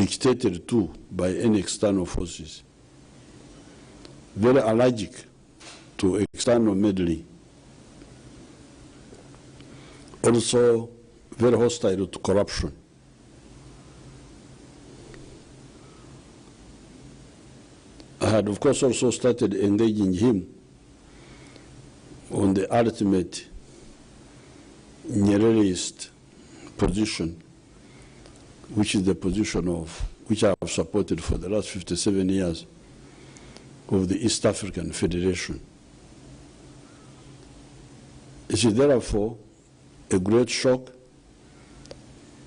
dictated to by any external forces, very allergic to external meddling, also very hostile to corruption. I had, of course, also started engaging him on the ultimate Nyererist position, which is the position of which I have supported for the last 57 years of the East African Federation. It is therefore a great shock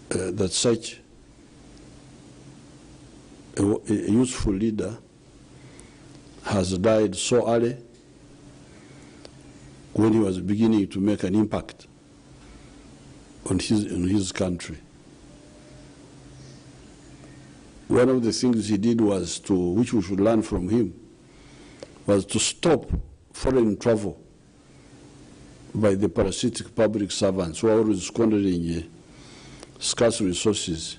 that such a useful leader has died so early when he was beginning to make an impact on his country. One of the things he did was to, which we should learn from him, was to stop foreign travel by the parasitic public servants who are always squandering scarce resources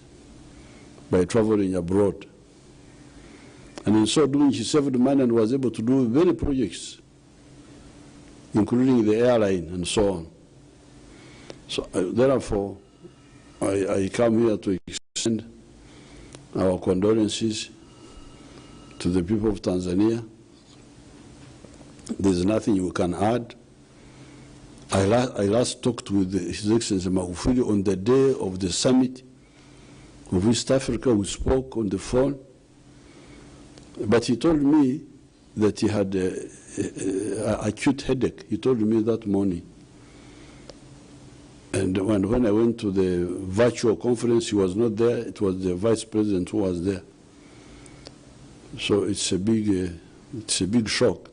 by traveling abroad. And in so doing, he saved money and was able to do many projects, including the airline and so on. So therefore, I come here to extend our condolences to the people of Tanzania. There's nothing you can add. I last talked with His Excellency Magufuli on the day of the summit of East Africa. We spoke on the phone, but he told me that he had an acute headache. He told me that morning. And when I went to the virtual conference, he was not there. It was the vice president who was there. So it's a big shock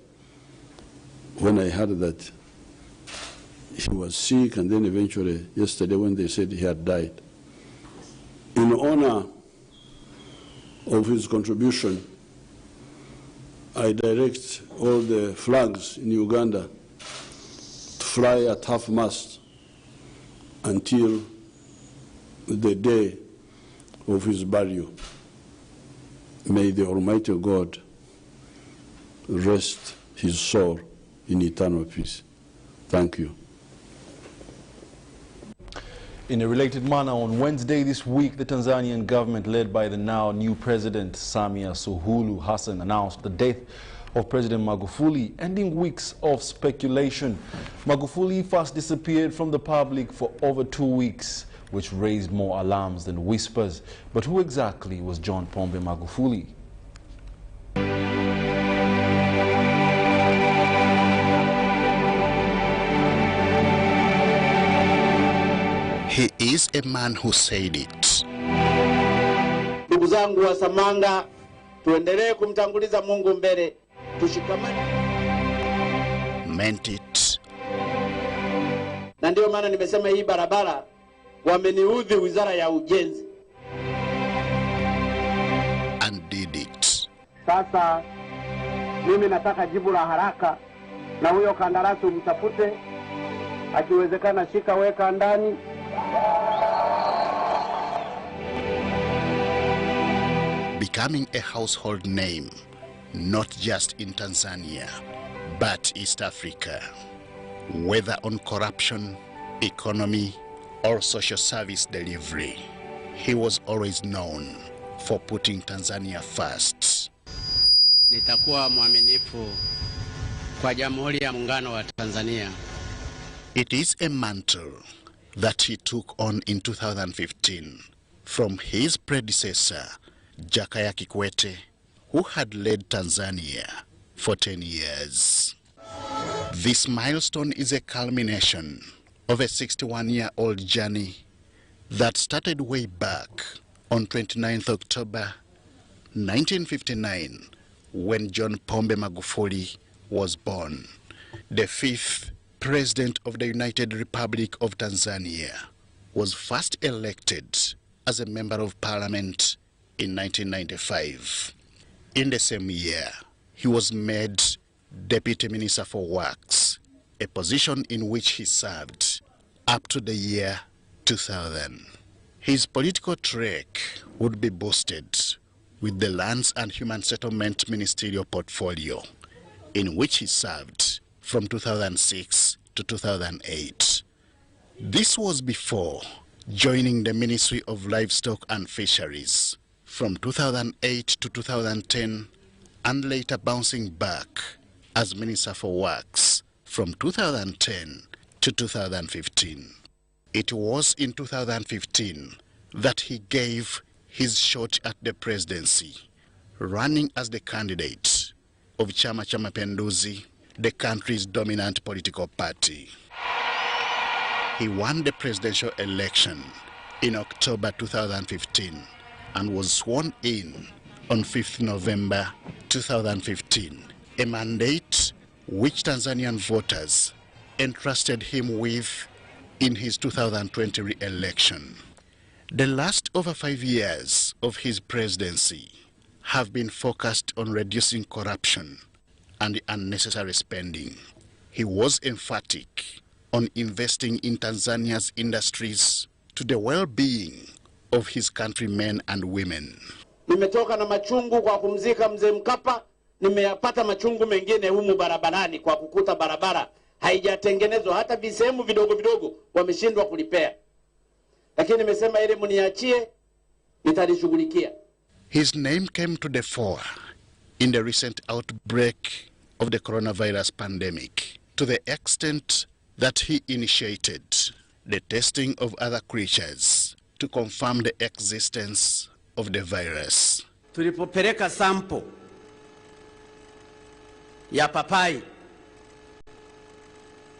when I heard that he was sick, and then eventually yesterday when they said he had died. In honor of his contribution, I direct all the flags in Uganda to fly at half-mast until the day of his burial. May the Almighty God rest his soul in eternal peace. Thank you. In a related manner, on Wednesday this week, the Tanzanian government, led by the now new president, Samia Suluhu Hassan, announced the death of President Magufuli, ending weeks of speculation. Magufuli first disappeared from the public for over 2 weeks, which raised more alarms than whispers. But who exactly was John Pombe Magufuli? He is a man who said it. Ndugu zangu wa Samanga, tuendelee kumtanguliza Mungu mbele, tushikamane. Meant it. Na ndio maana nimesema hii barabara wameniudhi Wizara ya Ujenzi. And did it. Sasa mimi nataka jibu la haraka, na huyo kandarasi umtafute, akiwezekana shika weka ndani. Becoming a household name, not just in Tanzania, but East Africa. Whether on corruption, economy, or social service delivery, he was always known for putting Tanzania first. Nitakuwa mwaminifu kwa Jamhuri ya Muungano wa Tanzania. It is a mantle that he took on in 2015 from his predecessor, Jakaya Kikwete, who had led Tanzania for 10 years. This milestone is a culmination of a 61-year-old journey that started way back on 29th October 1959 when John Pombe Magufuli was born, the 5th President of the United Republic of Tanzania. Was first elected as a member of parliament in 1995. In the same year, he was made Deputy Minister for Works, a position in which he served up to the year 2000. His political trek would be boosted with the Lands and Human Settlement Ministerial portfolio, in which he served from 2006 to 2008. This was before joining the Ministry of Livestock and Fisheries from 2008 to 2010, and later bouncing back as Minister for Works from 2010 to 2015. It was in 2015 that he gave his shot at the presidency, running as the candidate of Chama cha Mapinduzi, the country's dominant political party. He won the presidential election in October 2015 and was sworn in on 5th November 2015, a mandate which Tanzanian voters entrusted him with in his 2020 re-election. The last over 5 years of his presidency have been focused on reducing corruption and unnecessary spending. He was emphatic on investing in Tanzania's industries to the well-being of his countrymen and women. Nimetoka na machungu kwa kumzika mzee Mkapa, nimeyapata machungu mengine humu barabarani kwa kukuta barabara haijatengenezwa, hata visehemu vidogo vidogo wameshindwa kulipea. Lakini nimesema ile mniachie, nitalishughulikia. His name came to the fore in the recent outbreak of the coronavirus pandemic, to the extent that he initiated the testing of other creatures to confirm the existence of the virus. Tulipopeleka sample ya papai,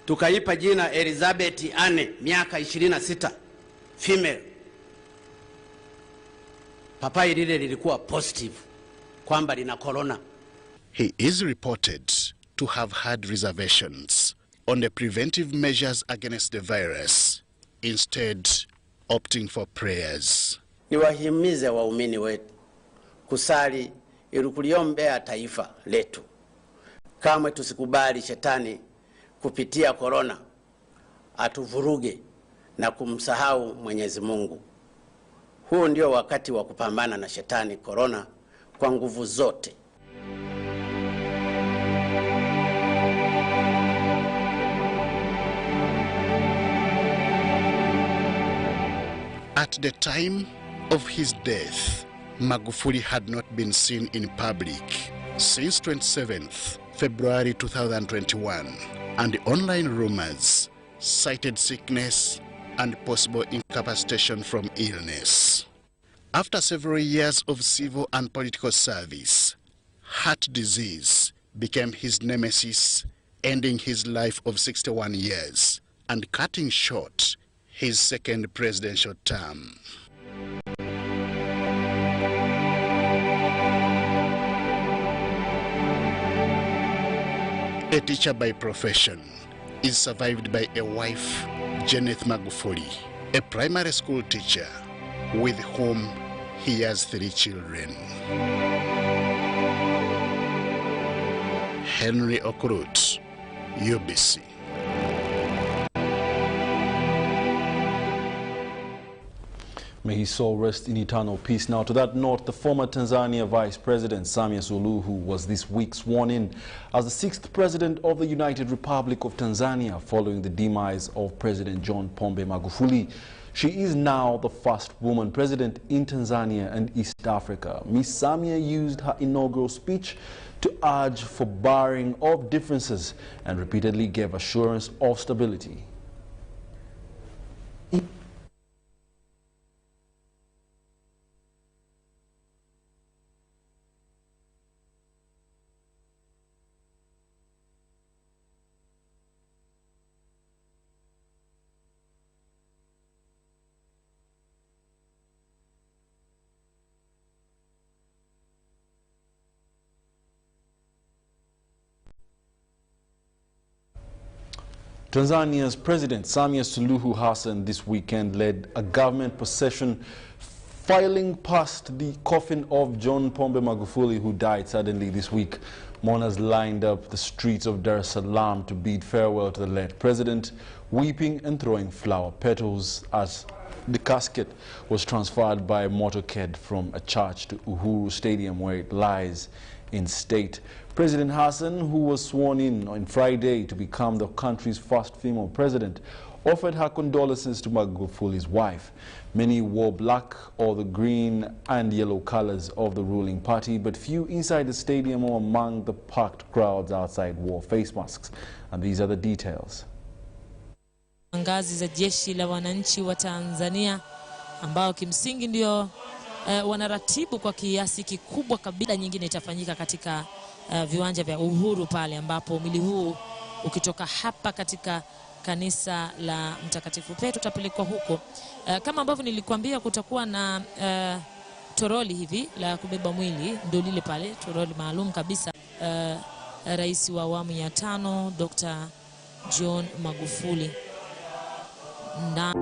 tukaipa jina Elizabeth Anne, miaka 26, female. Papai lile lilikuwa positive kwamba lina corona. He is reported to have had reservations on the preventive measures against the virus, instead opting for prayers. Niwahimize waumini wetu kusali ili kuliombea taifa letu. Kamwe tusikubali shetani kupitia corona atuvuruge na kumsahau Mwenyezi Mungu. Huu ndio wakati wa kupambana na shetani corona kwa nguvu zote. At the time of his death, Magufuli had not been seen in public since 27th February 2021, and the online rumors cited sickness and possible incapacitation from illness. After several years of civil and political service, heart disease became his nemesis, ending his life of 61 years and cutting short his second presidential term. A teacher by profession, is survived by a wife, Janet Magufuli, a primary school teacher with whom he has 3 children. Henry Okurut, UBC. May his soul rest in eternal peace. Now, to that note, the former Tanzania Vice President Samia Suluhu was this week sworn in as the 6th President of the United Republic of Tanzania following the demise of President John Pombe Magufuli. She is now the first woman president in Tanzania and East Africa. Ms. Samia used her inaugural speech to urge for barring of differences and repeatedly gave assurance of stability. Tanzania's President Samia Suluhu Hassan this weekend led a government procession filing past the coffin of John Pombe Magufuli, who died suddenly this week. Mourners lined up the streets of Dar es Salaam to bid farewell to the late president, weeping and throwing flower petals as The casket was transferred by motorcade from a church to Uhuru Stadium, where it lies in state. President Hassan, who was sworn in on Friday to become the country's first female president, offered her condolences to Magufuli's wife. Many wore black or the green and yellow colors of the ruling party, but few inside the stadium or among the packed crowds outside wore face masks. And these are the details. Ngazi za jeshi la wananchi wa Tanzania ambao kimsingi ndio wanaratibu kwa kiasi kikubwa kabisa. Nyingine itafanyika katika viwanja vya Uhuru pale, ambapo mwili huu ukitoka hapa katika kanisa la Mtakatifu Petro utapelekwa huko. Kama ambavyo nilikuambia, kutakuwa na toroli hivi la kubeba mwili, ndio lile pale toroli maalum kabisa. Rais wa awamu ya 5 Dr. John Magufuli na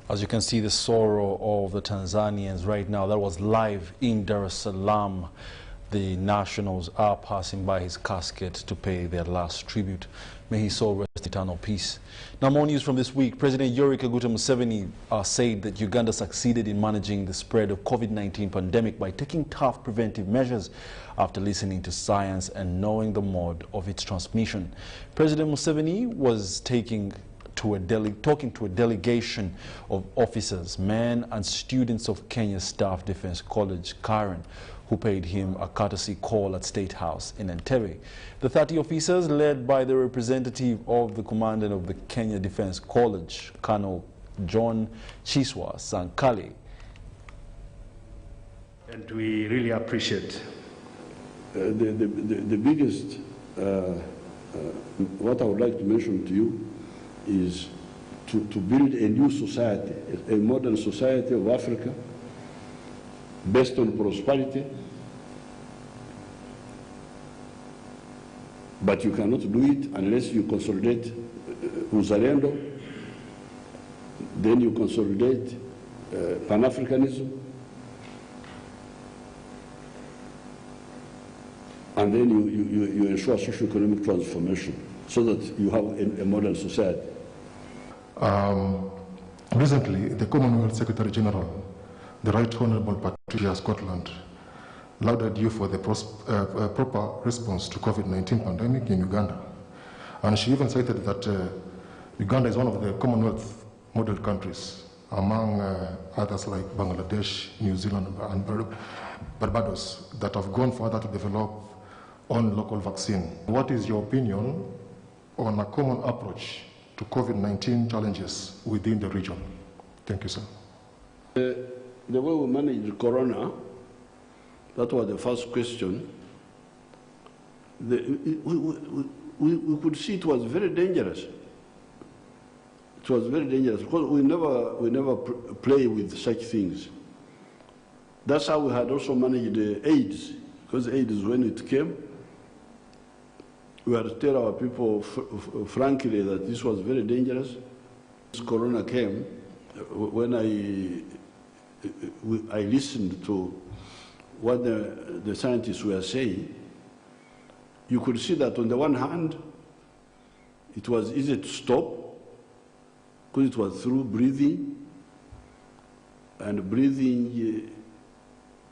As you can see, the sorrow of the Tanzanians right now. That was live in Dar es Salaam. The nationals are passing by his casket to pay their last tribute. May his soul rest in eternal peace. Now, more news from this week. President Yoweri Kaguta Museveni said that Uganda succeeded in managing the spread of COVID-19 pandemic by taking tough preventive measures after listening to science and knowing the mode of its transmission. President Museveni was talking to a delegation of officers, men and students of Kenya's Staff Defense College, Karen, who paid him a courtesy call at State House in Entebbe. The 30 officers, led by the representative of the commandant of the Kenya Defense College, Colonel John Chiswa Sankali. And we really appreciate the biggest, what I would like to mention to you is to build a new society, a modern society of Africa based on prosperity. But you cannot do it unless you consolidate Uzalendo, then you consolidate Pan-Africanism, and then you ensure socio-economic transformation so that you have a modern society. Recently, the Commonwealth Secretary General, the Right Honourable Patricia Scotland, lauded you for the proper response to COVID-19 pandemic in Uganda. And she even cited that Uganda is one of the Commonwealth model countries, among others like Bangladesh, New Zealand, and Barbados, that have gone further to develop on local vaccine. What is your opinion on a common approach to COVID-19 challenges within the region? Thank you, sir. The way we managed Corona, that was the first question. We could see it was very dangerous. It was very dangerous because we never play with such things. That's how we had also managed AIDS, because AIDS, when it came, we had to tell our people frankly that this was very dangerous. This Corona came, when I listened to what the scientists were saying, you could see that on the one hand, it was easy to stop because it was through breathing, and breathing,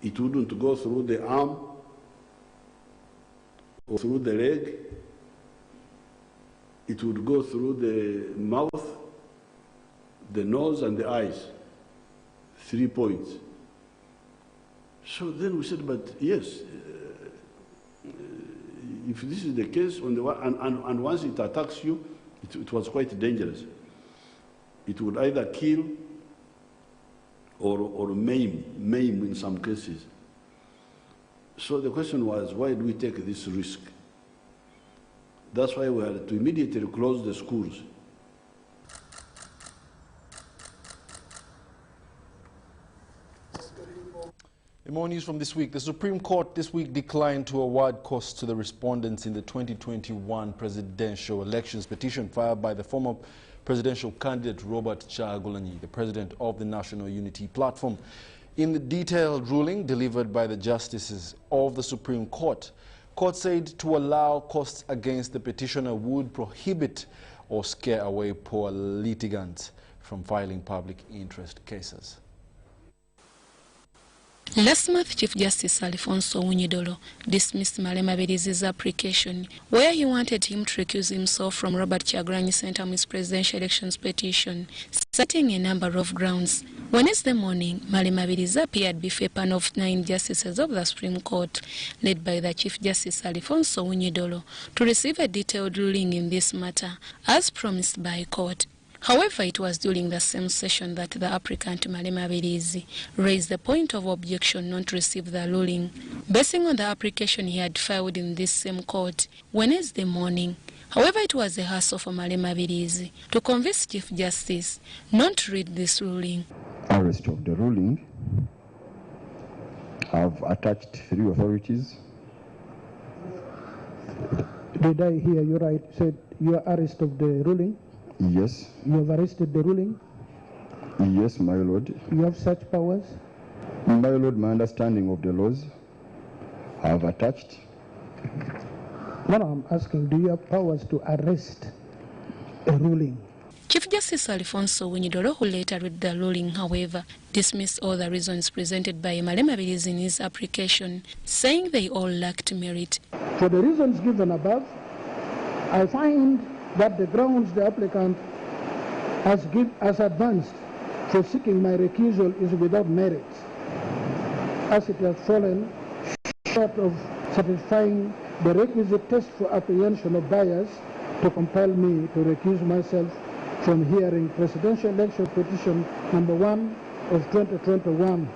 it wouldn't go through the arm or through the leg. It would go through the mouth, the nose, and the eyes. 3 points. So then we said, but yes, if this is the case, on the one, and once it attacks you, it was quite dangerous. It would either kill or maim in some cases. So the question was, why do we take this risk? That's why we had to immediately close the schools. More news from this week. The Supreme Court this week declined to award costs to the respondents in the 2021 presidential elections petition filed by the former presidential candidate Robert Kyagulanyi, the president of the National Unity Platform. In the detailed ruling delivered by the justices of the Supreme Court, court said to allow costs against the petitioner would prohibit or scare away poor litigants from filing public interest cases. Last month, Chief Justice Alfonso Wunyidolo dismissed Malema Berizi's application, where he wanted him to recuse himself from Robert Kyagulanyi Ssentamu's presidential elections petition, citing a number of grounds. Wednesday morning, Malema Berizi appeared before a panel of 9 justices of the Supreme Court, led by the Chief Justice Alfonso Wunyidolo, to receive a detailed ruling in this matter, as promised by court. However, it was during the same session that the applicant Malema Berizi raised the point of objection not to receive the ruling, basing on the application he had filed in this same court Wednesday morning. However, it was a hassle for Malema Berizi to convince Chief Justice not to read this ruling. Arrest of the ruling. I've attached 3 authorities. Did I hear you right? Said your arrest of the ruling? Yes. You have arrested the ruling? Yes, my lord. You have such powers? My lord, my understanding of the laws I have attached. No, I'm asking, do you have powers to arrest a ruling? Chief Justice Alfonso Wunyidolo, who later read the ruling, however, dismissed all the reasons presented by Malema Berizi in his application, saying they all lacked merit. For the reasons given above, I find that the grounds the applicant has advanced for seeking my recusal is without merit, as it has fallen short of satisfying the requisite test for apprehension of bias to compel me to recuse myself from hearing presidential election petition number 1 of 2021.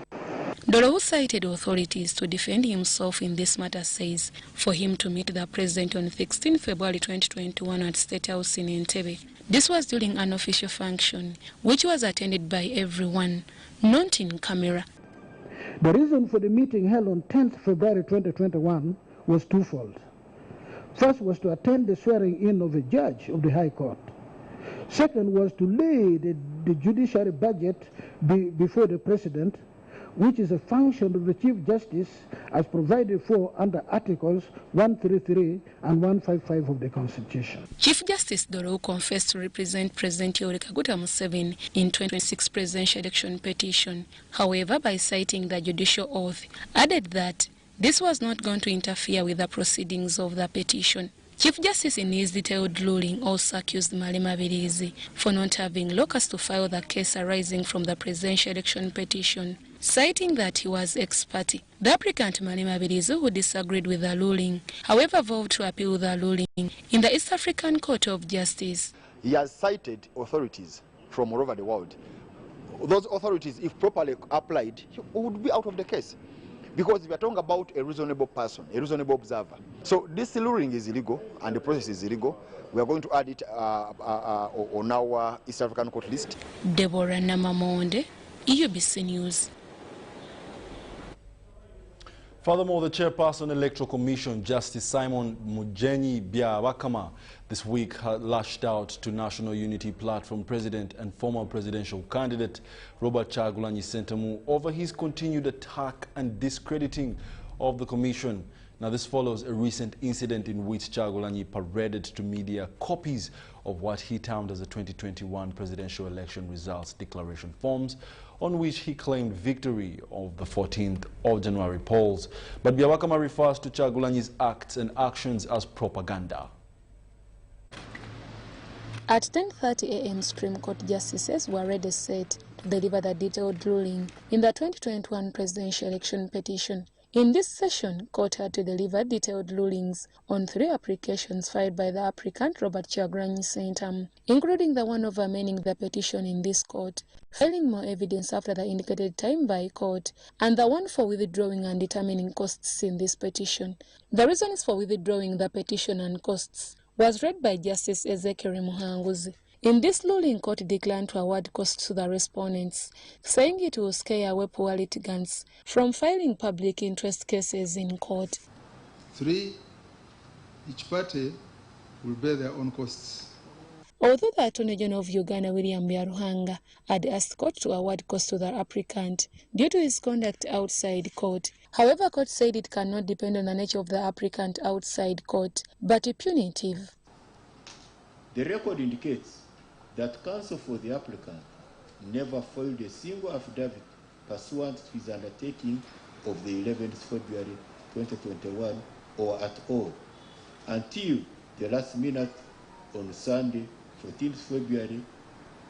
Dolo, who cited authorities to defend himself in this matter, says for him to meet the president on 16 February 2021 at State House in Entebbe. This was during an official function, which was attended by everyone, not in camera. The reason for the meeting held on 10th February 2021 was twofold. First was to attend the swearing in of a judge of the High Court. Second was to lay the judiciary budget before the president, which is a function of the Chief Justice as provided for under Articles 133 and 155 of the Constitution. Chief Justice Dolo confessed to represent President Yoweri Kaguta Museveni in 2026 presidential election petition. However, by citing the judicial oath, added that this was not going to interfere with the proceedings of the petition. Chief Justice in his detailed ruling also accused Malema Birizi for not having locus to file the case arising from the presidential election petition, citing that he was ex parte. The applicant Malema Birizi, who disagreed with the ruling, however vowed to appeal the ruling in the East African Court of Justice. He has cited authorities from all over the world. Those authorities, if properly applied, would be out of the case. Because we are talking about a reasonable person, a reasonable observer. So this ruling is illegal and the process is illegal. We are going to add it on our East African Court list. Deborah Namamonde, UBC News. Furthermore, the chairperson Electoral Commission, Justice Simon Mujenyi Byabakama, this week lashed out to National Unity Platform President and former presidential candidate Robert Kyagulanyi Ssentamu over his continued attack and discrediting of the commission. Now, this follows a recent incident in which Kyagulanyi paraded to media copies of what he termed as the 2021 presidential election results declaration forms, on which he claimed victory of the 14th of January polls. But Byabakama refers to Kyagulanyi's acts and actions as propaganda. At 10:30 a.m., Supreme Court justices were already set to deliver the detailed ruling in the 2021 presidential election petition. In this session, court had to deliver detailed rulings on 3 applications filed by the applicant Robert Kyagulanyi Ssentamu, including the one of amending the petition in this court, filing more evidence after the indicated time by court, and the one for withdrawing and determining costs in this petition. The reasons for withdrawing the petition and costs was read by Justice Ezekiel Muhanguzi. In this ruling, court declined to award costs to the respondents, saying it will scare away poor litigants from filing public interest cases in court. 3, each party will bear their own costs. Although the Attorney General of Uganda, William Byaruhanga, had asked court to award costs to the applicant due to his conduct outside court, however, court said it cannot depend on the nature of the applicant outside court, but punitive. The record indicates that counsel for the applicant never filed a single affidavit pursuant to his undertaking of the 11th February 2021 or at all until the last minute on Sunday, 14th February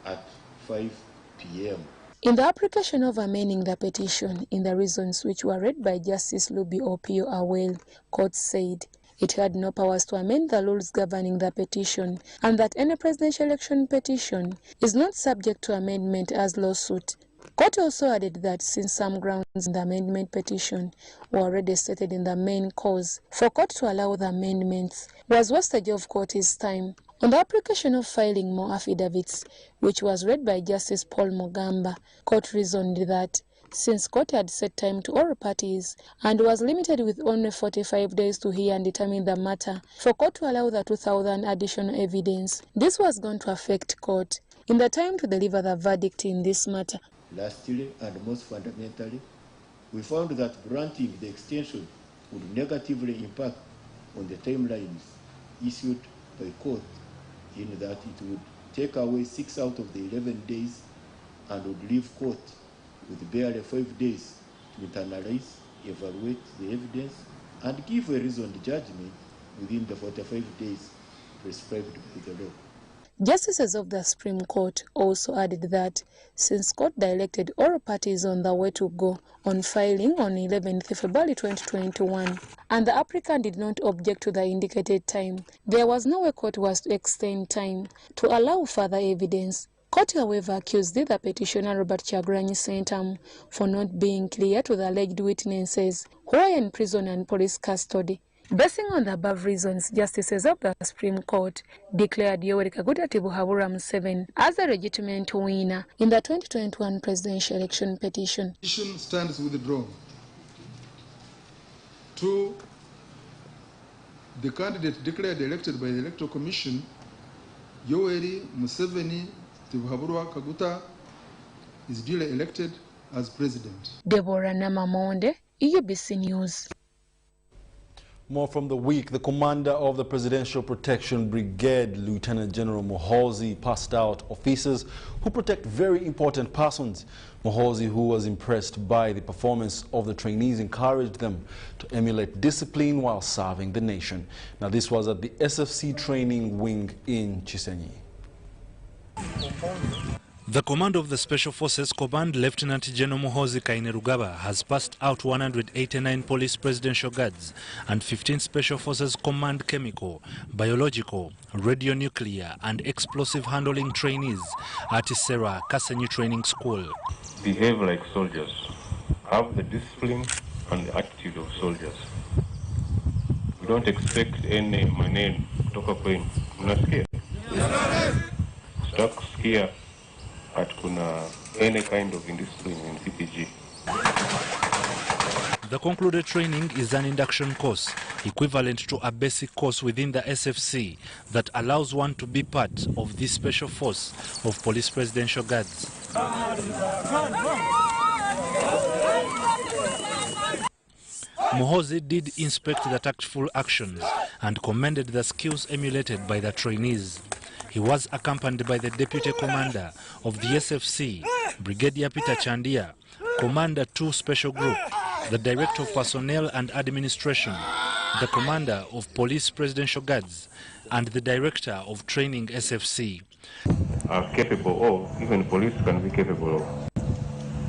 at 5 p.m. In the application of amending the petition, in the reasons which were read by Justice Luby Opio Awel, court said it had no powers to amend the rules governing the petition, and that any presidential election petition is not subject to amendment as lawsuit. Court also added that since some grounds in the amendment petition were already stated in the main cause, for court to allow the amendments was wastage of court's time. On the application of filing more affidavits, which was read by Justice Paul Mugamba, court reasoned that since court had set time to all parties and was limited with only 45 days to hear and determine the matter, for court to allow the 2,000 additional evidence, this was going to affect court in the time to deliver the verdict in this matter. Lastly, and most fundamentally, we found that granting the extension would negatively impact on the timelines issued by court, in that it would take away 6 out of the 11 days and would leave court with barely 5 days to internalize, evaluate the evidence, and give a reasoned judgment within the 45 days prescribed by the law. Justices of the Supreme Court also added that since court directed all parties on the way to go on filing on 11th February 2021, and the applicant did not object to the indicated time, there was no way court was to extend time to allow further evidence. Court, however, accused the petitioner Robert Kyagulanyi Ssentamu for not being clear to the alleged witnesses who are in prison and police custody. Basing on the above reasons, justices of the Supreme Court declared Yoweri Kaguta Museveni as a legitimate winner in the 2021 presidential election petition. Petition stands withdrawn. 2, the candidate declared elected by the Electoral Commission, Yoweri Museveni Kaguta, is duly elected as president. Deborah Namamonde, UBC News. More from the week. The commander of the Presidential Protection Brigade, Lieutenant General Muhoozi, passed out officers who protect very important persons. Muhoozi, who was impressed by the performance of the trainees, encouraged them to emulate discipline while serving the nation. Now, this was at the SFC training wing in Chisenyi. The commander of the Special Forces Command, Lieutenant General Muhoozi Kainerugaba, has passed out 189 police presidential guards and 15 Special Forces Command chemical, biological, radionuclear and explosive handling trainees at Isera Kasenyi Training School. Behave like soldiers. Have the discipline and the attitude of soldiers. We don't expect any maneno kutoka kwenu. Mnasikia? Stop skia at kuna any kind of indiscipline in CPG. The concluded training is an induction course, equivalent to a basic course within the SFC that allows one to be part of this special force of police presidential guards. Muhoozi did inspect the tactful actions and commended the skills emulated by the trainees. He was accompanied by the Deputy Commander of the SFC, Brigadier Peter Chandia, Commander 2 Special Group, the Director of Personnel and Administration, the Commander of Police Presidential Guards, and the Director of Training SFC. Are capable of, even police can be capable of.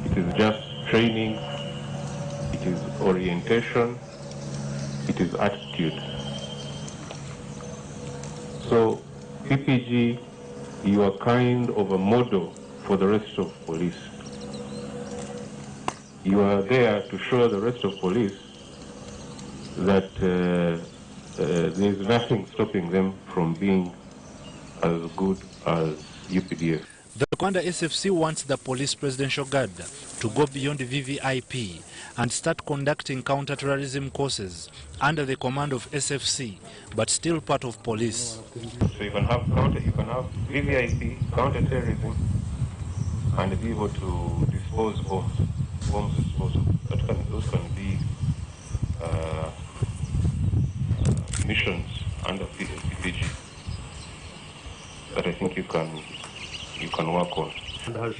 It is just training, it is orientation, it is attitude. So, PPG, you are kind of a model for the rest of police. You are there to show the rest of police that there is nothing stopping them from being as good as UPDF. The Commander SFC wants the Police Presidential Guard to go beyond VVIP and start conducting counter-terrorism courses under the command of SFC, but still part of police. So you can have VVIP, counter-terrorism, and be able to dispose of bombs disposal. Those can be missions under PPG that I think you can work on.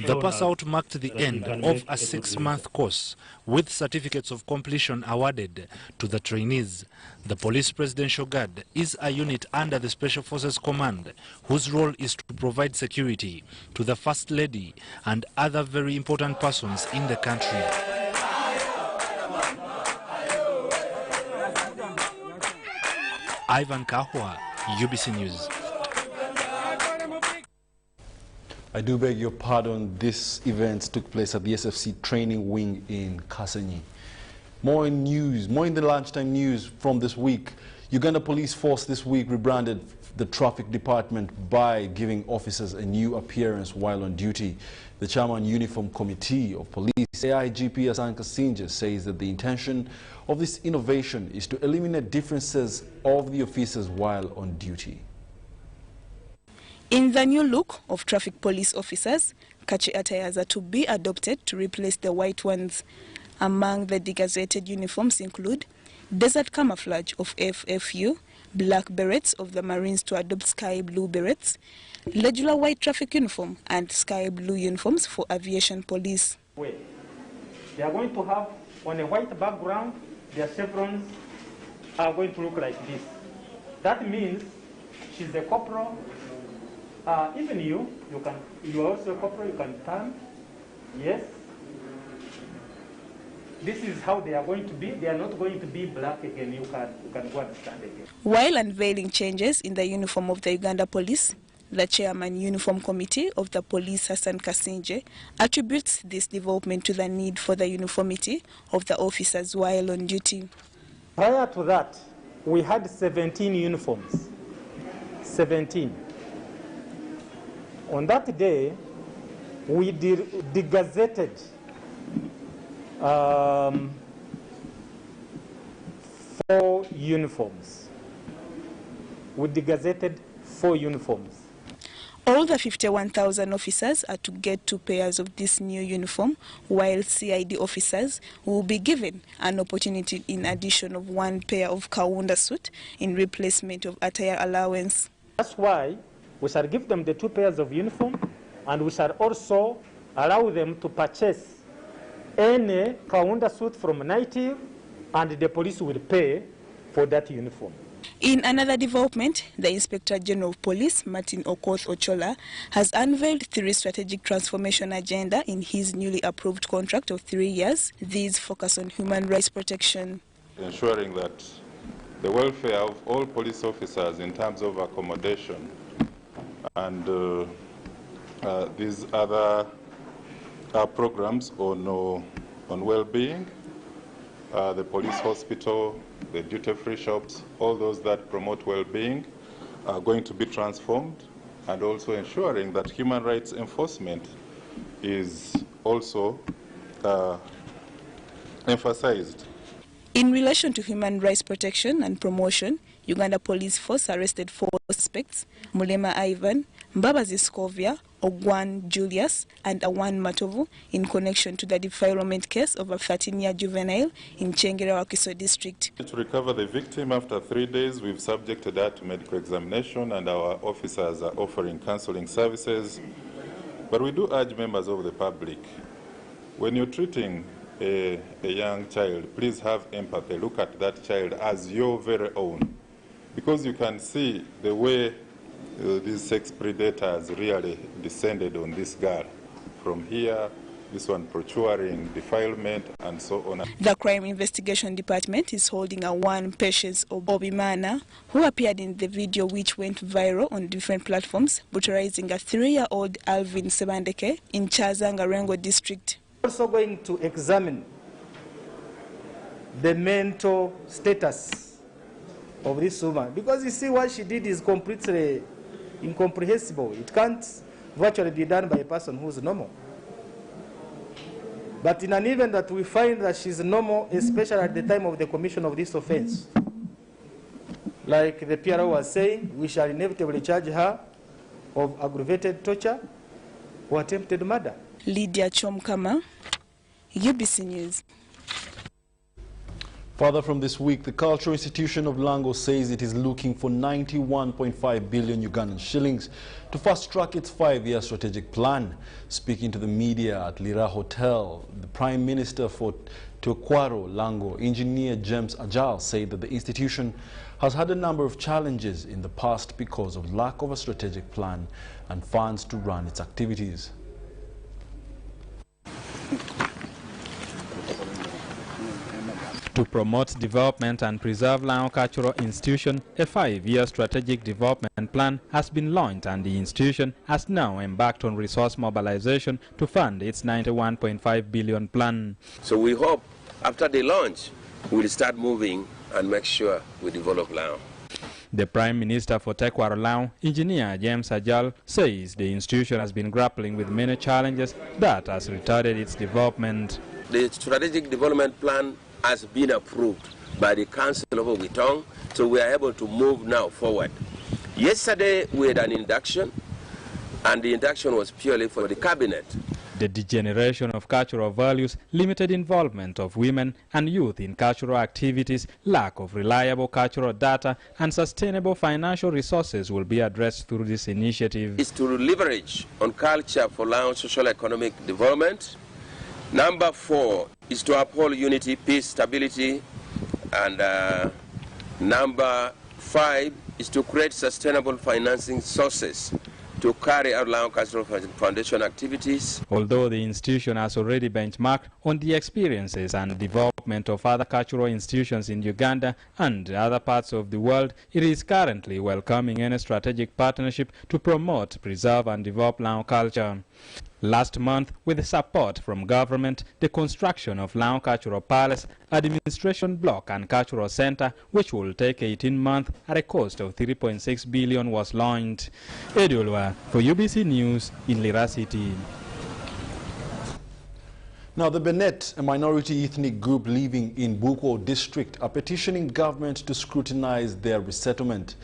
The pass-out marked the end of a 6-month course, with certificates of completion awarded to the trainees. The Police Presidential Guard is a unit under the Special Forces Command, whose role is to provide security to the First Lady and other very important persons in the country. Ivan Kahwa, UBC News. I do beg your pardon. This event took place at the SFC training wing in Kasenyi. More in the lunchtime news from this week. Uganda Police Force this week rebranded the traffic department by giving officers a new appearance while on duty. The Chairman Uniform Committee of Police, AIGP Hassan Kasinje, says that the intention of this innovation is to eliminate differences of the officers while on duty. In the new look of traffic police officers, Kachi attires are to be adopted to replace the white ones. Among the degazetted uniforms include desert camouflage of FFU, black berets of the Marines to adopt sky blue berets, regular white traffic uniform and sky blue uniforms for aviation police. They are going to have, on a white background, their chevrons are going to look like this. That means she's a corporal. Even you are also a corporal, you can turn. Yes. This is how they are going to be. They are not going to be black again. You can go and stand again. While unveiling changes in the uniform of the Uganda Police, the Chairman Uniform Committee of the Police, Hassan Kasinje, attributes this development to the need for the uniformity of the officers while on duty. Prior to that, we had 17 uniforms. 17. On that day, we degazetted 4 uniforms. We degazetted 4 uniforms. All the 51,000 officers are to get 2 pairs of this new uniform, while CID officers will be given an opportunity in addition of 1 pair of Kaunda suit in replacement of attire allowance. That's why we shall give them the 2 pairs of uniform, and we shall also allow them to purchase any Kaunda suit from Native, and the police will pay for that uniform. In another development, the Inspector General of Police, Martin Okoth Ochola, has unveiled 3 strategic transformation agenda in his newly approved contract of 3 years. These focus on human rights protection. Ensuring that the welfare of all police officers in terms of accommodation and these other programs on well-being, the police hospital, the duty-free shops, all those that promote well-being are going to be transformed, and also ensuring that human rights enforcement is also emphasized. In relation to human rights protection and promotion, Uganda Police Force arrested 4 suspects: Mulema Ivan, Mbabazi Scovia, Ogwan Julius, and Awan Matovu, in connection to the defilement case of a 13-year juvenile in Chengera Wakiso district. To recover the victim after 3 days, we've subjected her to medical examination, and our officers are offering counseling services. But we do urge members of the public, when you're treating a young child, please have empathy. Look at that child as your very own, because you can see the way these sex predators really descended on this girl. From here, this one procuring defilement and so on. The Crime Investigation Department is holding a 1 Patience Obimana, who appeared in the video which went viral on different platforms, brutalizing a 3-year-old Alvin Sebandeke in Chazanga district. Also going to examine the mental status of this woman, because you see what she did is completely incomprehensible. It can't virtually be done by a person who's normal. But in an event that we find that she's normal, especially at the time of the commission of this offense, like the PRO was saying, we shall inevitably charge her of aggravated torture or attempted murder. Lydia Chomkama, UBC News. Further from this week, the cultural institution of Lango says it is looking for 91.5 billion Ugandan shillings to fast-track its 5-year strategic plan. Speaking to the media at Lira Hotel, the Prime Minister for Tekwaro Lango, Engineer James Ajal, said that the institution has had a number of challenges in the past because of lack of a strategic plan and funds to run its activities. To promote development and preserve Lango Cultural Institution, a 5-year strategic development plan has been launched, and the institution has now embarked on resource mobilization to fund its 91.5 billion plan. So we hope after the launch, we'll start moving and make sure we develop Lango. The Prime Minister for Tekwaro Lango, Engineer James Ajal, says the institution has been grappling with many challenges that has retarded its development. The strategic development plan has been approved by the Council of Witong, so we are able to move now forward. Yesterday we had an induction, and the induction was purely for the cabinet. The degeneration of cultural values, limited involvement of women and youth in cultural activities, lack of reliable cultural data, and sustainable financial resources will be addressed through this initiative. It's to leverage on culture for Lango social economic development. Number 4 is to uphold unity, peace, stability, and number 5 is to create sustainable financing sources to carry out Lango Cultural Foundation activities. Although the institution has already benchmarked on the experiences and development of other cultural institutions in Uganda and other parts of the world, it is currently welcoming any strategic partnership to promote, preserve, and develop Lango culture. Last month, with support from government, the construction of Lango Cultural Palace, Administration Block and Cultural Center, which will take 18 months at a cost of 3.6 billion, was launched. Ediolwa for UBC News in Lira City. Now, the Benet, a minority ethnic group living in Bukwo district, are petitioning government to scrutinize their resettlement.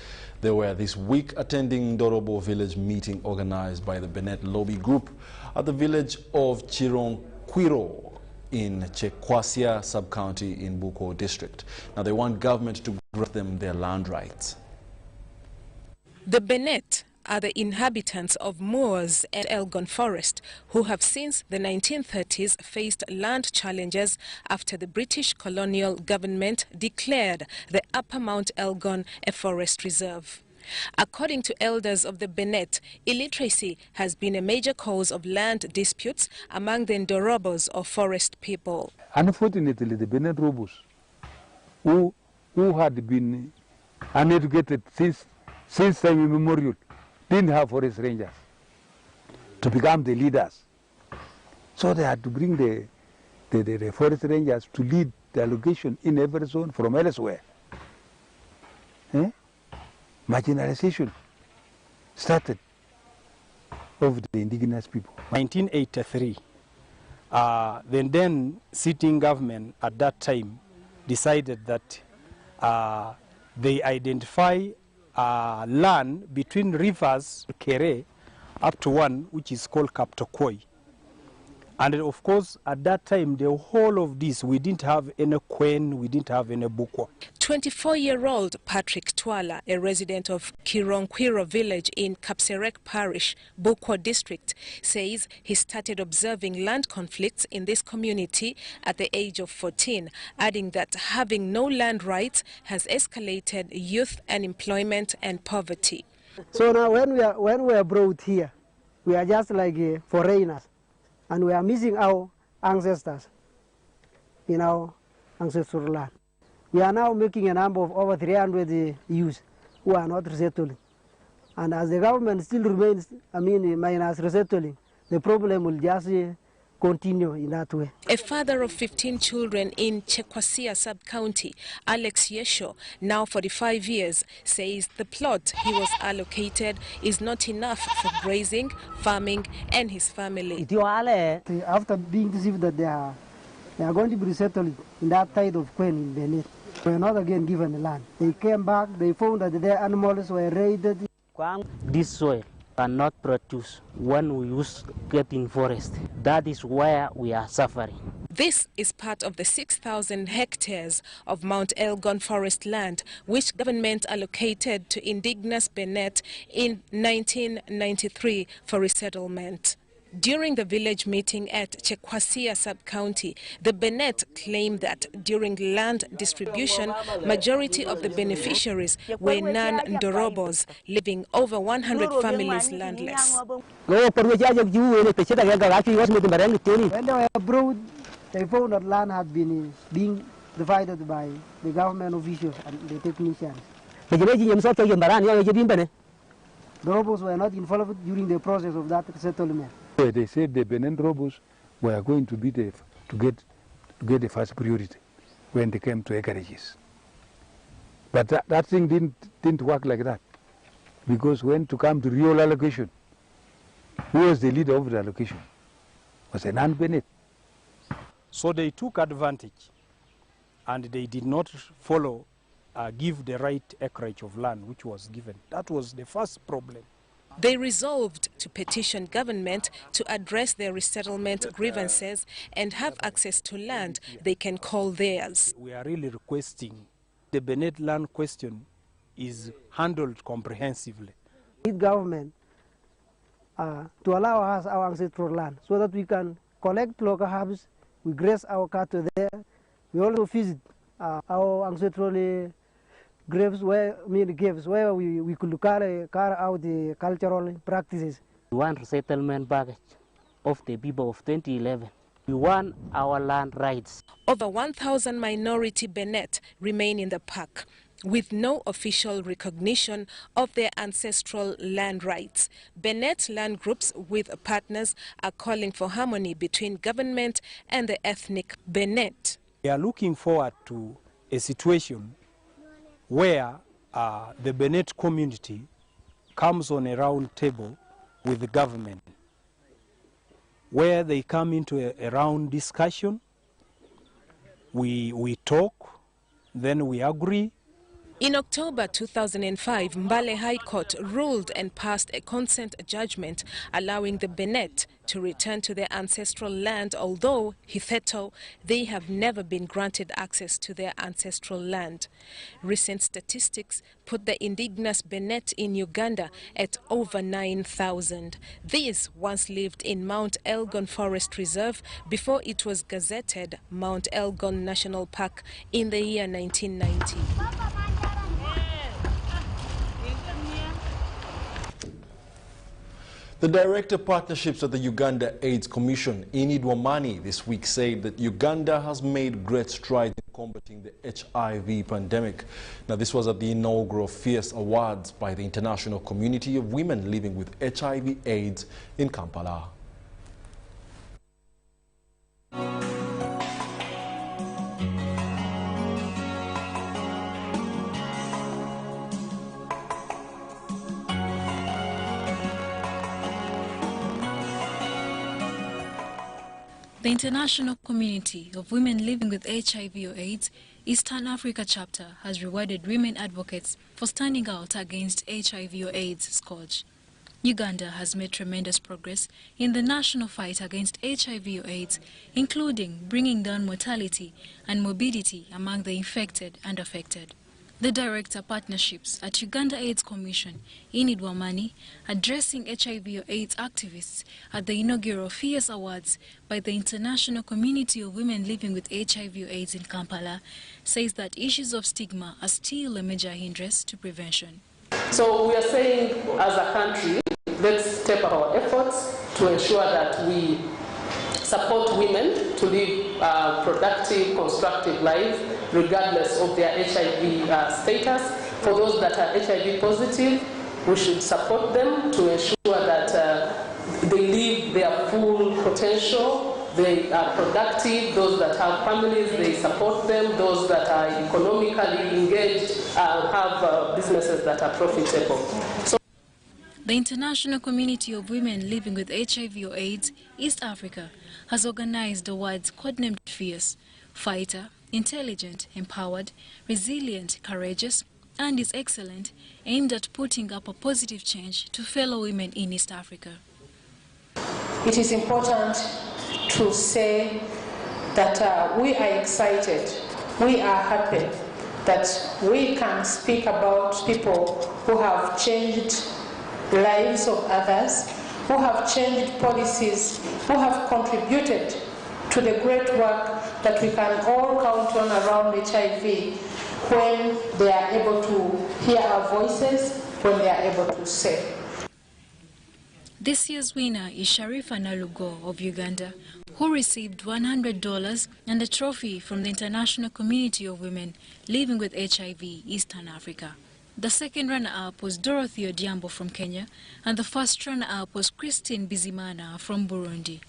They were this week attending Ndorobo village meeting organized by the Benet lobby group at the village of Chironkwiro in Chekwasia sub-county in Buko district. Now they want government to grant them their land rights. The Benet are the inhabitants of moors and Elgon forest who have since the 1930s faced land challenges after the British colonial government declared the Upper Mount Elgon a forest reserve. According to elders of the Benet, illiteracy has been a major cause of land disputes among the Ndorobos or forest people. Unfortunately, the Benet Robos, who had been uneducated since time immemorial, didn't have forest rangers to become the leaders. So they had to bring the forest rangers to lead the allocation in every zone from elsewhere. Marginalization started of the indigenous people. 1983, the then sitting government at that time decided that they identify land between rivers Kere up to one which is called Kaptokoi. And of course, at that time, the whole of this, we didn't have any Kwen, we didn't have any Bukwa. 24-year-old Patrick Twala, a resident of Chironkwiro village in Kapserek Parish, Bukwa district, says he started observing land conflicts in this community at the age of 14, adding that having no land rights has escalated youth unemployment and poverty. So now when we are brought here, we are just like foreigners. And we are missing our ancestors in our ancestral land. We are now making a number of over 300 youths who are not resettling. And as the government still remains, minus resettling, the problem will just continue in that way. A father of 15 children in Chekwasia sub-county, Alex Yesho, now 45 years, says the plot he was allocated is not enough for grazing, farming and his family. After being deceived that they are going to be resettled in that side of Queen in Benet, they were not again given the land. They came back, they found that their animals were raided. This soil cannot produce when we use getting forest. That is where we are suffering. This is part of the 6,000 hectares of Mount Elgon forest land which government allocated to indigenous Benet in 1993 for resettlement. During the village meeting at Chekwasia sub-county, the Benet claimed that during land distribution, majority of the beneficiaries were non-Ndorobos, leaving over 100 families landless. When they were abroad, they found that land had been being divided by the government officials and the technicians. The Ndorobos were not involved during the process of that settlement. They said the Benin Robos were going to be to get the first priority when they came to acreages. But that thing didn't work like that, because when to come to real allocation, who was the leader of the allocation? Was a non-Benet. So they took advantage, and they did not follow, give the right acreage of land which was given. That was the first problem. They resolved to petition government to address their resettlement grievances and have access to land they can call theirs. We are really requesting the Benet land question is handled comprehensively. We need government to allow us our ancestral land so that we can collect local herbs, we graze our cattle there, we also visit our ancestral graves where we could carry out the cultural practices. We want resettlement package of the people of 2011. We want our land rights. Over 1,000 minority Benet remain in the park with no official recognition of their ancestral land rights. Benet land groups with partners are calling for harmony between government and the ethnic Benet. We are looking forward to a situation where the Benet community comes on a round table with the government, where they come into a round discussion, we talk, then we agree, In October 2005, Mbale High Court ruled and passed a consent judgment allowing the Benet to return to their ancestral land, although, hitherto, they have never been granted access to their ancestral land. Recent statistics put the indigenous Benet in Uganda at over 9,000. These once lived in Mount Elgon Forest Reserve before it was gazetted Mount Elgon National Park in the year 1990. The Director of Partnerships at the Uganda AIDS Commission, Enid Wamani, this week said that Uganda has made great strides in combating the HIV pandemic. Now, this was at the inaugural Fierce Awards by the International Community of Women Living with HIV/AIDS in Kampala. The International Community of Women Living with HIV or AIDS Eastern Africa chapter has rewarded women advocates for standing out against HIV or AIDS scourge. Uganda has made tremendous progress in the national fight against HIV or AIDS, including bringing down mortality and morbidity among the infected and affected. The Director of Partnerships at Uganda AIDS Commission, Enid Wamani, addressing HIV or AIDS activists at the inaugural Fierce Awards by the International Community of Women Living with HIV or AIDS in Kampala, says that issues of stigma are still a major hindrance to prevention. So we are saying, as a country, let's step up our efforts to ensure that we support women to live productive, constructive lives, regardless of their HIV status. For those that are HIV positive, we should support them to ensure that they live their full potential, they are productive. Those that have families, they support them. Those that are economically engaged have businesses that are profitable. So the International Community of Women Living with HIV or AIDS, East Africa, has organized awards codenamed Fierce, Fighter, Intelligent, Empowered, Resilient, Courageous, and is excellent, aimed at putting up a positive change to fellow women in East Africa. It is important to say that we are excited, we are happy that we can speak about people who have changed the lives of others, who have changed policies, who have contributed to the great work that we can all count on around HIV when they are able to hear our voices, when they are able to say. This year's winner is Sharifa Nalugo of Uganda, who received $100 and a trophy from the International Community of Women Living with HIV Eastern Africa. The second runner-up was Dorothy Odiambo from Kenya, and the first runner-up was Christine Bizimana from Burundi.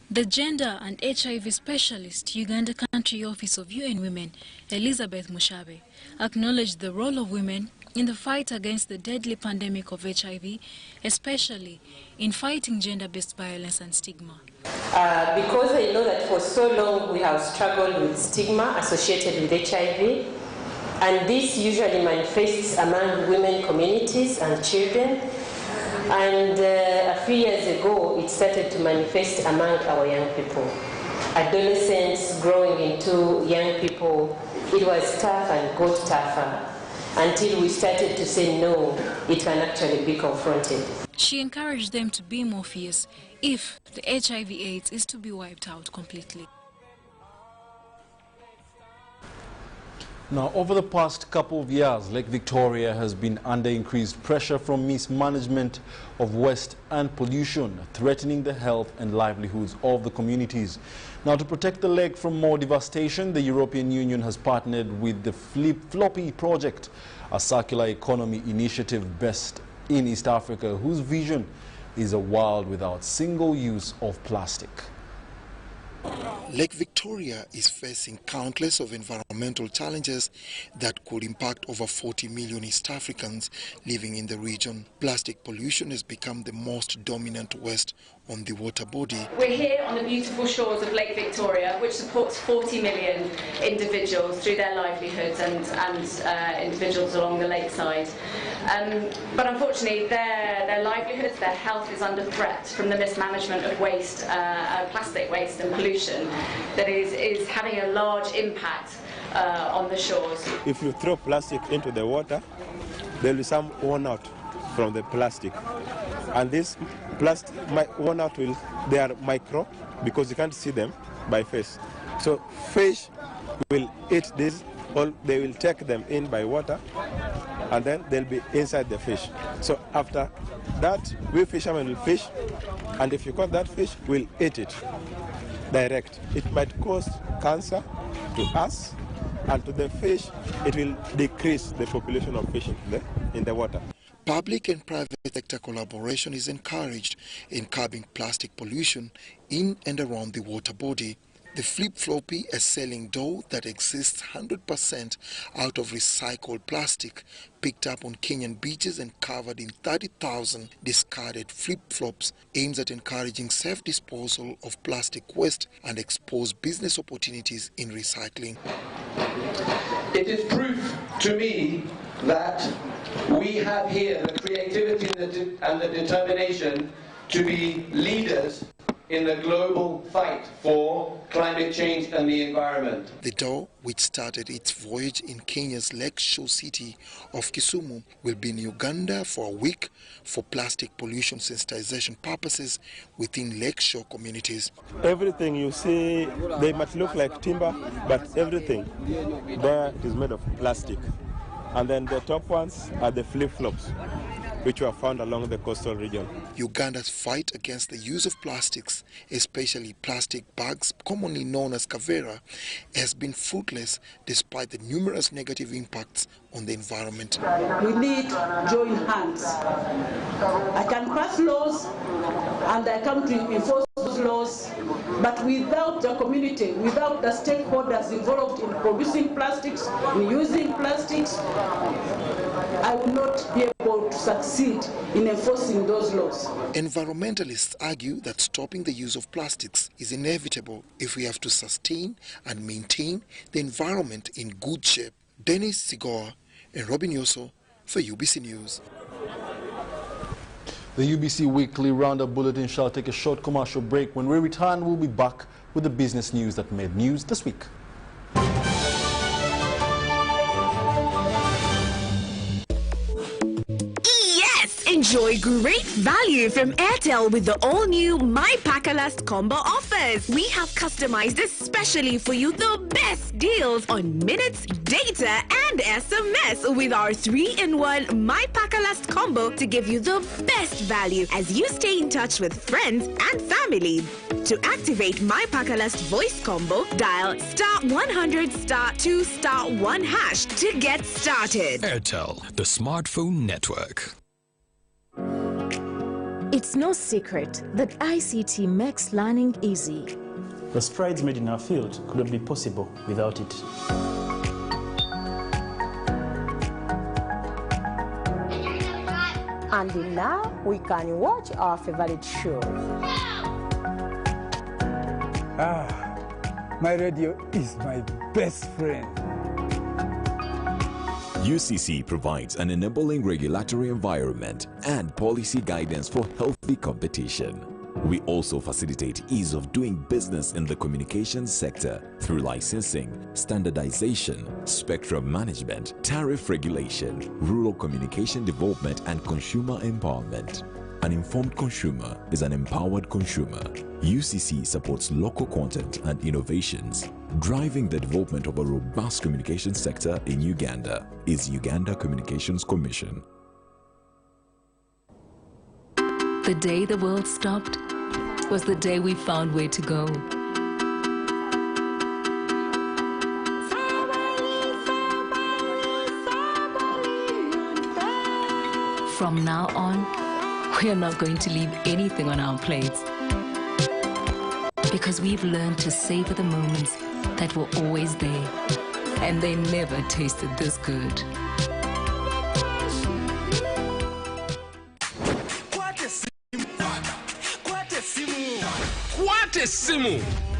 The Gender and HIV Specialist, Uganda Country Office of UN Women, Elizabeth Mushabe, acknowledged the role of women in the fight against the deadly pandemic of HIV, especially in fighting gender-based violence and stigma. Because I know that for so long we have struggled with stigma associated with HIV, and this usually manifests among women communities and children. And a few years ago, it started to manifest among our young people. Adolescents growing into young people, it was tough and got tougher until we started to say no, it can actually be confronted. She encouraged them to be more fierce if the HIV/AIDS is to be wiped out completely. Now, over the past couple of years, Lake Victoria has been under increased pressure from mismanagement of waste and pollution, threatening the health and livelihoods of the communities. Now, to protect the lake from more devastation, the European Union has partnered with the Flip-Floppy Project, a circular economy initiative based in East Africa, whose vision is a world without single use of plastic. Lake Victoria is facing countless of environmental challenges that could impact over 40 million East Africans living in the region. Plastic pollution has become the most dominant waste on the water body. We're here on the beautiful shores of Lake Victoria, which supports 40 million individuals through their livelihoods and individuals along the lakeside. But unfortunately, their livelihoods, their health is under threat from the mismanagement of waste, plastic waste and pollution that is having a large impact on the shores. If you throw plastic into the water, there will be some worn out from the plastic. And this plastic worn out they are micro because you can't see them by face. So fish will eat this, or they will take them in by water, and then they'll be inside the fish. So after that, we fishermen will fish, and if you caught that fish, we'll eat it direct. It might cause cancer to us, and to the fish, it will decrease the population of fish in the water. Public and private sector collaboration is encouraged in curbing plastic pollution in and around the water body. The flip-floppy, a selling dough that exists 100% out of recycled plastic, picked up on Kenyan beaches and covered in 30,000 discarded flip-flops, aims at encouraging safe disposal of plastic waste and expose business opportunities in recycling. It is proof to me that we have here the creativity and the determination to be leaders in the global fight for climate change and the environment. The dough, which started its voyage in Kenya's lakeshore city of Kisumu, will be in Uganda for a week for plastic pollution sensitization purposes within lakeshore communities. Everything you see, they might look like timber, but everything there is made of plastic. And then the top ones are the flip-flops, which were found along the coastal region. Uganda's fight against the use of plastics, especially plastic bags, commonly known as kavera, has been fruitless despite the numerous negative impacts on the environment. We need joint hands. I can pass laws and I come to enforce those laws, but without the community, without the stakeholders involved in producing plastics, in using plastics, I will not be able to succeed in enforcing those laws. Environmentalists argue that stopping the use of plastics is inevitable if we have to sustain and maintain the environment in good shape. Dennis Sigoa and Robin Yoso for UBC News. The UBC Weekly Roundup Bulletin shall take a short commercial break. When we return, we'll be back with the business news that made news this week. Enjoy great value from Airtel with the all-new My Pakalast combo offers. We have customized especially for you the best deals on minutes, data, and SMS with our 3-in-1 My Pakalast combo to give you the best value as you stay in touch with friends and family. To activate My Pakalast voice combo, dial *100*2*1# to get started. Airtel, the smartphone network. It's no secret that ICT makes learning easy. The strides made in our field couldn't be possible without it. And now we can watch our favorite shows. My radio is my best friend. UCC provides an enabling regulatory environment and policy guidance for healthy competition. We also facilitate ease of doing business in the communications sector through licensing, standardization, spectrum management, tariff regulation, rural communication development, and consumer empowerment. An informed consumer is an empowered consumer. UCC supports local content and innovations. Driving the development of a robust communication sector in Uganda is Uganda Communications Commission. The day the world stopped was the day we found where to go. From now on, we are not going to leave anything on our plates. because we've learned to savor the moments that were always there, and they never tasted this good.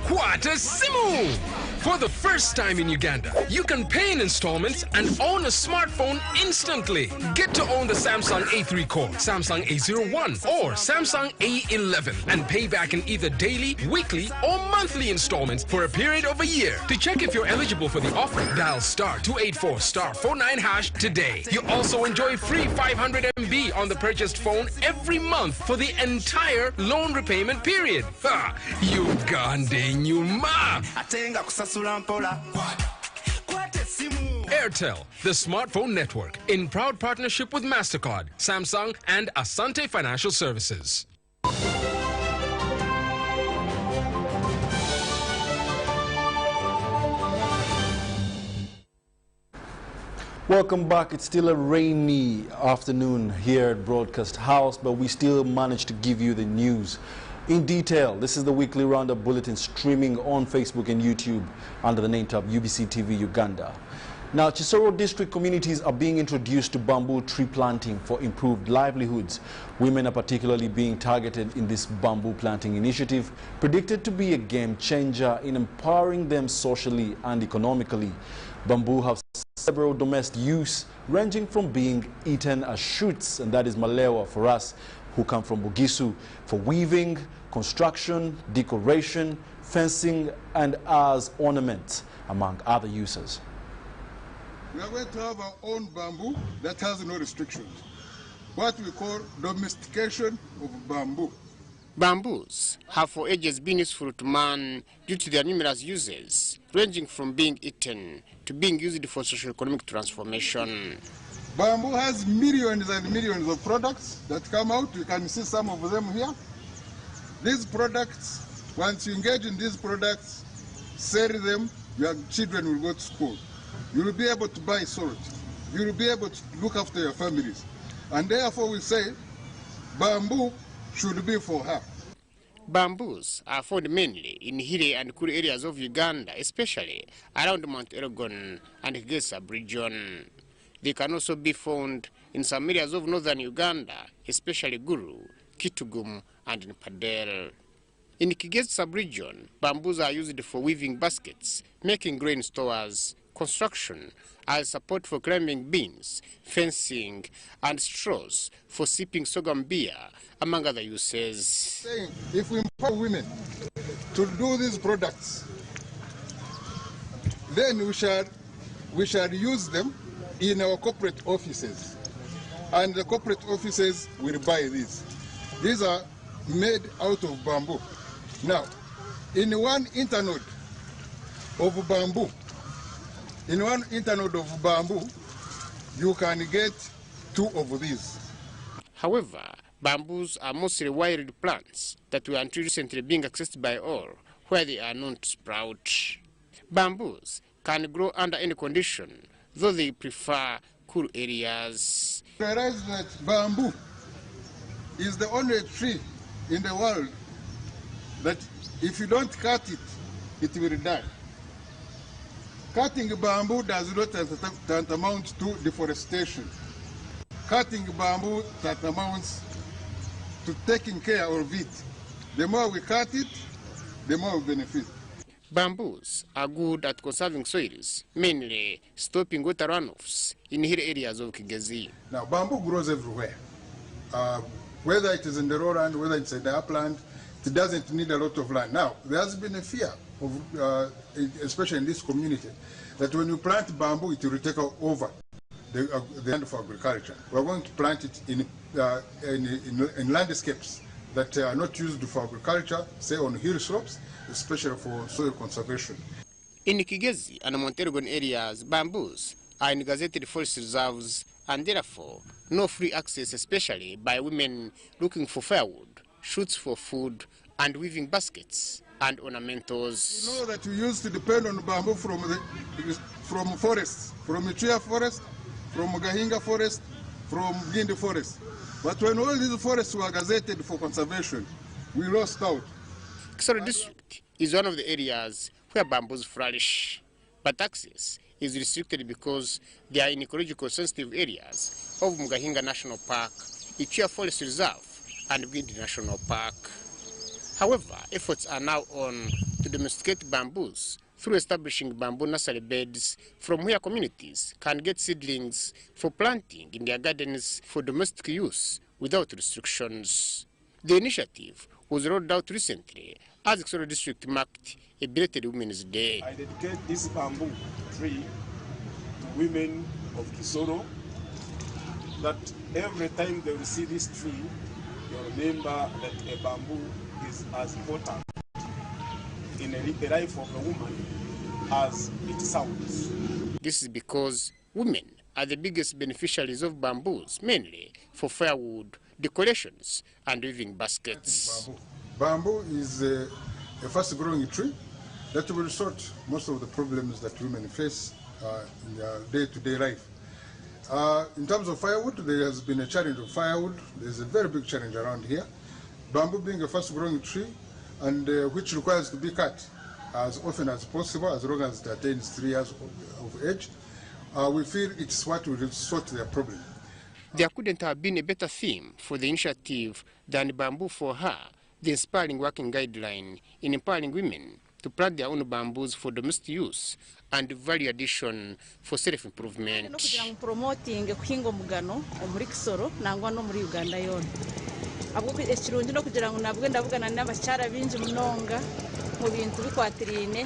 Quatesimu! For the first time in Uganda, you can pay in installments and own a smartphone instantly. Get to own the Samsung A3 Core, Samsung A01, or Samsung A11 and pay back in either daily, weekly, or monthly installments for a period of a year. To check if you're eligible for the offer, dial *284*49# today. You also enjoy free 500 MB on the purchased phone every month for the entire loan repayment period. Ha! Uganda nyuma! Airtel, the smartphone network, in proud partnership with MasterCard, Samsung, and Asante Financial Services. Welcome back. It's still a rainy afternoon here at Broadcast House, but we still managed to give you the news in detail. This is the weekly roundup bulletin streaming on Facebook and YouTube under the name tab UBC TV Uganda. Now, Chisoro district communities are being introduced to bamboo tree planting for improved livelihoods. Women are particularly being targeted in this bamboo planting initiative, predicted to be a game changer in empowering them socially and economically. Bamboo have several domestic use, ranging from being eaten as shoots, and that is malewa for us who come from Bugisu, for weaving, construction, decoration, fencing, and as ornaments, among other uses. We are going to have our own bamboo that has no restrictions, what we call domestication of bamboo. Bamboos have for ages been useful to man due to their numerous uses, ranging from being eaten to being used for socio-economic transformation. Bamboo has millions and millions of products that come out. You can see some of them here. These products, once you engage in these products, sell them, your children will go to school. You will be able to buy salt. You will be able to look after your families. And therefore we say, bamboo should be for her. Bamboos are found mainly in hilly and cool areas of Uganda, especially around Mount Elgon and Higesi sub-region. They can also be found in some areas of northern Uganda, especially Guru, Kitugum, and in Padel. In Higesi sub-region, bamboos are used for weaving baskets, making grain stores, construction, as support for climbing beams, fencing, and straws for sipping sorghum beer, among other uses. If we empower women to do these products, then we shall use them in our corporate offices, and the corporate offices will buy these. These are made out of bamboo. Now, in one internode of bamboo, you can get 2 of these. However, bamboos are mostly wild plants that were until recently being accessed by all, where they are known to sprout. Bamboos can grow under any condition, though they prefer cool areas. Realize that bamboo is the only tree in the world that if you don't cut it, it will die. Cutting bamboo does not tantamount to deforestation. Cutting bamboo tantamounts to taking care of it. The more we cut it, the more we benefit. Bamboos are good at conserving soils, mainly stopping water runoffs in hill areas of Higesi. Now, bamboo grows everywhere. Whether it is in the lowland, whether it's in the upland, it doesn't need a lot of land. Now, there has been a fear, especially in this community, that when you plant bamboo, it will take over the land for agriculture. We're going to plant it in landscapes that are not used for agriculture, say on hill slopes, especially for soil conservation. In Higesi and Mount Elgon areas, bamboos are in gazetted forest reserves and therefore no free access, especially by women looking for firewood, shoots for food, and weaving baskets and ornamentals. You know that we used to depend on bamboo from forests, from Ichia forest, from Gahinga forest, from Gindi forest. But when all these forests were gazetted for conservation, we lost out. Kisoro district is one of the areas where bamboos flourish, but access is restricted because they are in ecological sensitive areas of Mugahinga National Park, Ichia Forest Reserve, and Bwindi National Park. However, efforts are now on to domesticate bamboos through establishing bamboo nursery beds from where communities can get seedlings for planting in their gardens for domestic use without restrictions. The initiative was rolled out recently as Kisoro district marked a belated Women's Day. I dedicate this bamboo tree to women of Kisoro, that every time they will see this tree, they remember that a bamboo is as important in the life of a woman as it sounds. This is because women are the biggest beneficiaries of bamboos, mainly for firewood, decorations, and weaving baskets. Bamboo is a fast-growing tree that will sort most of the problems that women face in their day-to-day life. In terms of firewood, there has been a challenge of firewood. There's a very big challenge around here. Bamboo being a fast-growing tree, and which requires to be cut as often as possible, as long as it attains 3 years of age, we feel it's what will sort their problem. There couldn't have been a better theme for the initiative than Bamboo for Her, the inspiring working guideline in empowering women to plant their own bamboos for domestic use and value addition for self-improvement. Promoting kuhinga omugano omuri Kisoro nangwa no muri Uganda yona. Abwo ekirungi no kugira ngo nabwe ndavugana n'abakyara bingi munonga mu bintu bikwatirine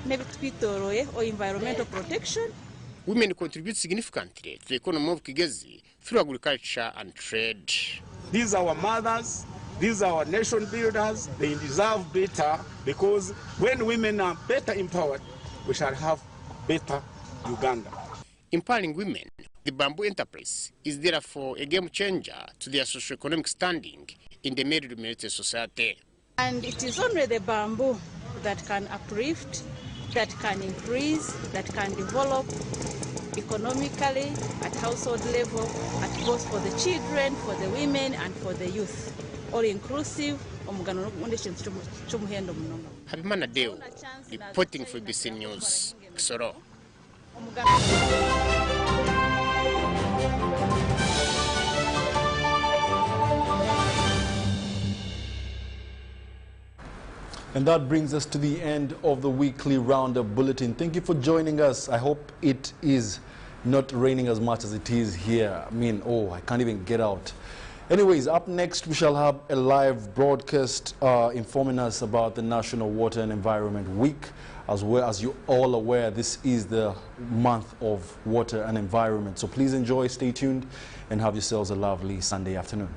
nebitwitoroye or environmental protection. Women contribute significantly to the economy of Kigezi through agriculture and trade. These are our mothers, these are our nation builders. They deserve better, because when women are better empowered, we shall have better Uganda. Empowering women, the bamboo enterprise is therefore a game changer to their socio-economic standing in the male-dominated society. And it is only the bamboo that can uplift, that can increase, that can develop economically at household level, at both for the children, for the women, and for the youth. All inclusive. Habimana Deo, reporting for UBC News, Kisoro. And that brings us to the end of the weekly Roundup Bulletin. Thank you for joining us. I hope it is not raining as much as it is here. I mean, I can't even get out. Anyways, up next we shall have a live broadcast informing us about the National Water and Environment Week. As well as you're all aware, this is the month of water and environment. So please enjoy, stay tuned, and have yourselves a lovely Sunday afternoon.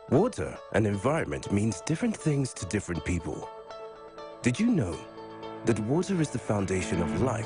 Water and environment means different things to different people. Did you know that water is the foundation of life?